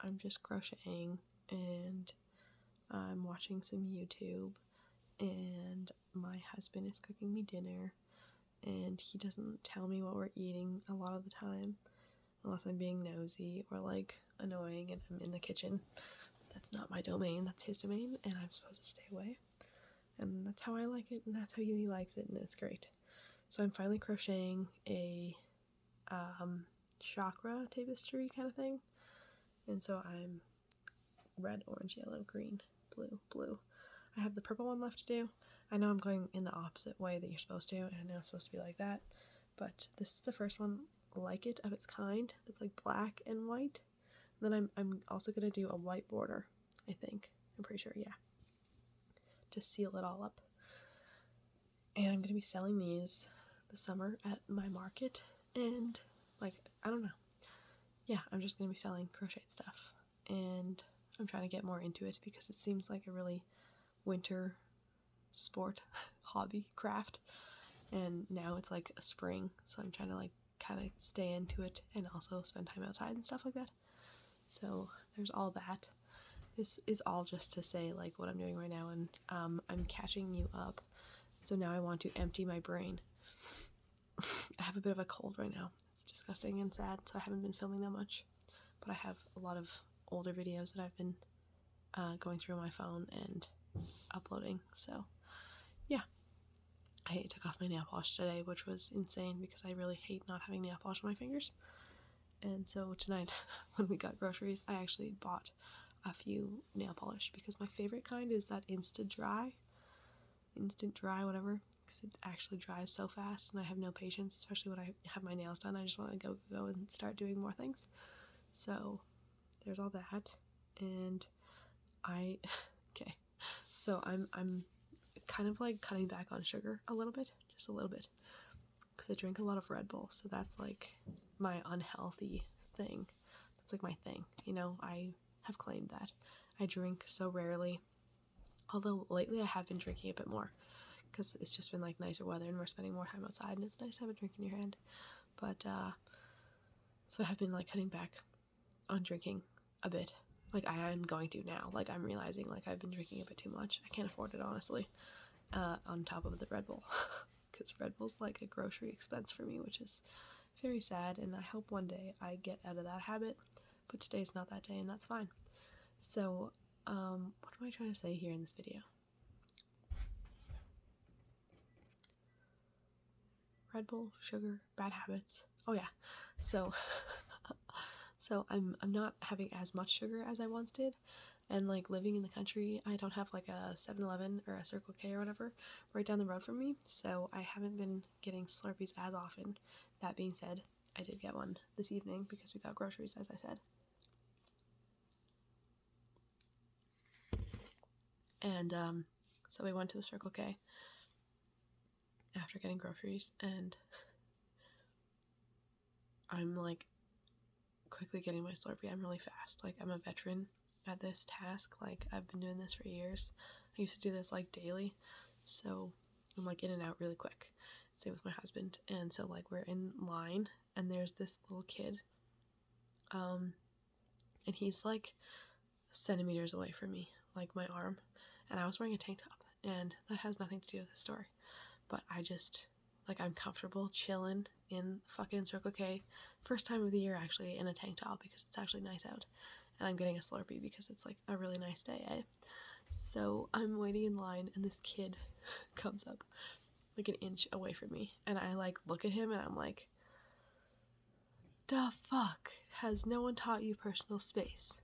I'm just crocheting and I'm watching some YouTube, and my husband is cooking me dinner, and he doesn't tell me what we're eating a lot of the time unless I'm being nosy or like annoying and I'm in the kitchen. That's not my domain, that's his domain, and I'm supposed to stay away. And that's how I like it, and that's how he likes it, and it's great. So I'm finally crocheting a chakra tapestry kind of thing. And so I'm red, orange, yellow, green, blue, blue. I have the purple one left to do. I know I'm going in the opposite way that you're supposed to, and I know it's supposed to be like that, but this is the first one like it of its kind that's like black and white. And then I'm also going to do a white border, I think. I'm pretty sure, yeah. To seal it all up. And I'm going to be selling these this summer at my market, and like, I don't know. Yeah, I'm just going to be selling crocheted stuff, and I'm trying to get more into it because it seems like a really winter sport, hobby, craft, and now it's like a spring, so I'm trying to like kind of stay into it and also spend time outside and stuff like that. So there's all that. This is all just to say like what I'm doing right now, and I'm catching you up, so now I want to empty my brain. I have a bit of a cold right now. It's disgusting and sad, so I haven't been filming that much, but I have a lot of older videos that I've been going through my phone and uploading. So yeah, I took off my nail polish today, which was insane because I really hate not having nail polish on my fingers. And so tonight when we got groceries, I actually bought a few nail polish because my favorite kind is that instant dry, whatever, because it actually dries so fast and I have no patience, especially when I have my nails done. I just want to go and start doing more things. So there's all that. And okay, so I'm kind of like cutting back on sugar a little bit, just a little bit, because I drink a lot of Red Bull, so that's like my unhealthy thing. That's like my thing, you know. I have claimed that I drink so rarely, although lately I have been drinking a bit more because it's just been like nicer weather and we're spending more time outside and it's nice to have a drink in your hand. But so I have been like cutting back on drinking a bit. Like I am going to now. Like I'm realizing like I've been drinking a bit too much. I can't afford it, honestly, on top of the Red Bull, because Red Bull's like a grocery expense for me, which is very sad, and I hope one day I get out of that habit, but today's not that day, and that's fine. So what am I trying to say here in this video? Red Bull, sugar, bad habits. Oh yeah, so so I'm not having as much sugar as I once did, and like living in the country, I don't have like a 7-Eleven or a Circle K or whatever right down the road from me, so I haven't been getting Slurpees as often. That being said, I did get one this evening because we got groceries, as I said. And so we went to the Circle K after getting groceries, and I'm like quickly getting my Slurpee. I'm really fast. Like I'm a veteran at this task. Like I've been doing this for years. I used to do this like daily, so I'm like in and out really quick. Same with my husband. And so like we're in line and there's this little kid, and he's like centimeters away from me, like my arm, and I was wearing a tank top, and that has nothing to do with the story, but I just like I'm comfortable chilling in fucking Circle K, first time of the year actually, in a tank top because it's actually nice out, and I'm getting a Slurpee because it's like a really nice day, eh? So I'm waiting in line and this kid comes up like an inch away from me, and I like look at him and I'm like, the fuck, has no one taught you personal space,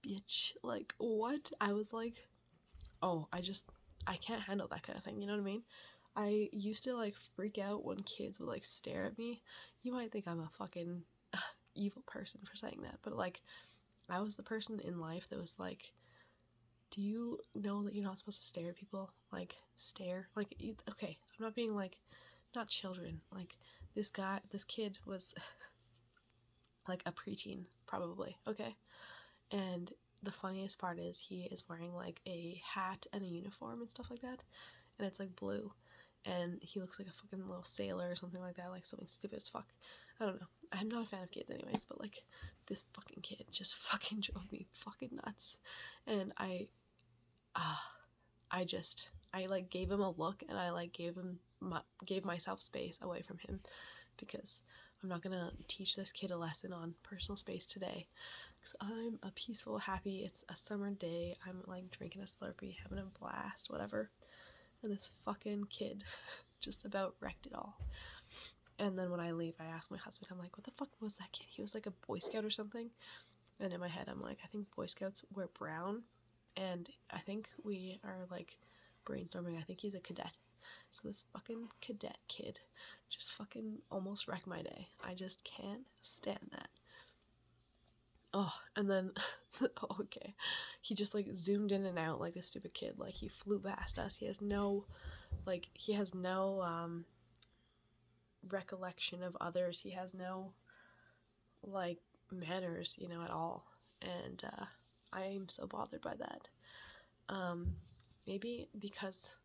bitch? Like what? I was like, oh, I can't handle that kind of thing, you know what I mean? I used to like freak out when kids would like stare at me. You might think I'm a fucking evil person for saying that, but like I was the person in life that was like, do you know that you're not supposed to stare at people? Like stare, like okay, I'm not being like, not children, like this kid was like a preteen probably, okay? And the funniest part is he is wearing like a hat and a uniform and stuff like that, and it's like blue, and he looks like a fucking little sailor or something like that, like something stupid as fuck. I don't know. I'm not a fan of kids anyways, but like this fucking kid just fucking drove me fucking nuts. And I like gave him a look, and I like gave myself space away from him, because I'm not gonna teach this kid a lesson on personal space today. Because I'm a peaceful, happy, it's a summer day, I'm like drinking a Slurpee, having a blast, whatever. And this fucking kid just about wrecked it all. And then when I leave, I ask my husband, I'm like, what the fuck was that kid? He was like a Boy Scout or something. And in my head, I'm like, I think Boy Scouts wear brown. And I think we are like brainstorming. I think he's a cadet. So this fucking cadet kid just fucking almost wrecked my day. I just can't stand that. Oh, and then, oh, okay. He just like zoomed in and out like this stupid kid. Like he flew past us. He has no recollection of others. He has no like manners, at all. And I'm so bothered by that. Maybe because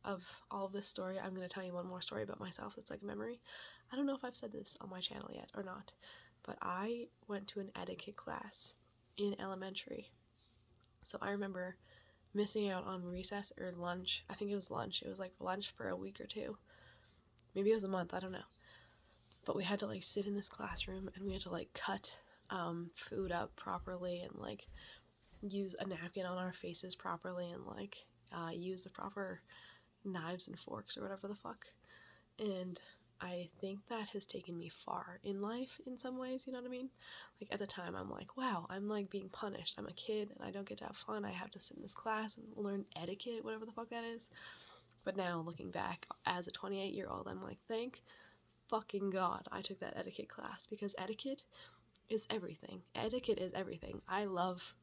of all of this story, I'm going to tell you one more story about myself that's like a memory. I don't know if I've said this on my channel yet or not, but I went to an etiquette class in elementary. So I remember missing out on recess or lunch. I think it was lunch. It was like lunch for a week or two. Maybe it was a month, I don't know. But we had to like sit in this classroom, and we had to like cut food up properly, and like use a napkin on our faces properly, and like use the proper knives and forks or whatever the fuck. And I think that has taken me far in life in some ways, you know what I mean? Like at the time I'm like, wow, I'm like being punished. I'm a kid and I don't get to have fun. I have to sit in this class and learn etiquette, whatever the fuck that is. But now looking back as a 28-year-old, I'm like, thank fucking God I took that etiquette class, because etiquette is everything. Etiquette is everything. I love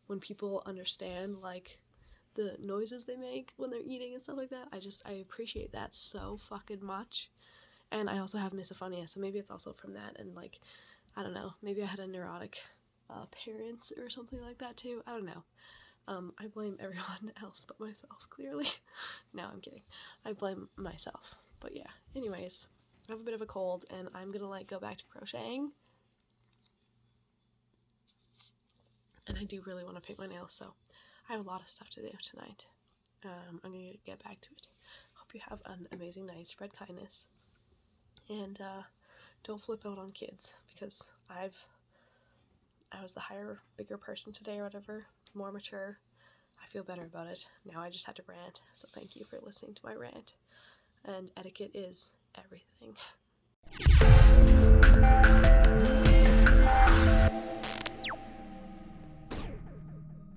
when people understand like the noises they make when they're eating and stuff like that. I appreciate that so fucking much. And I also have misophonia, so maybe it's also from that. And like, I don't know, maybe I had a neurotic parents or something like that too. I don't know. I blame everyone else but myself, clearly. No, I'm kidding. I blame myself. But yeah, anyways, I have a bit of a cold, and I'm gonna like go back to crocheting. And I do really want to paint my nails, so I have a lot of stuff to do tonight. I'm gonna get back to it. Hope you have an amazing night. Spread kindness. And don't flip out on kids, because I was the bigger person today or whatever, more mature. I feel better about it. Now I just had to rant, so thank you for listening to my rant. And etiquette is everything.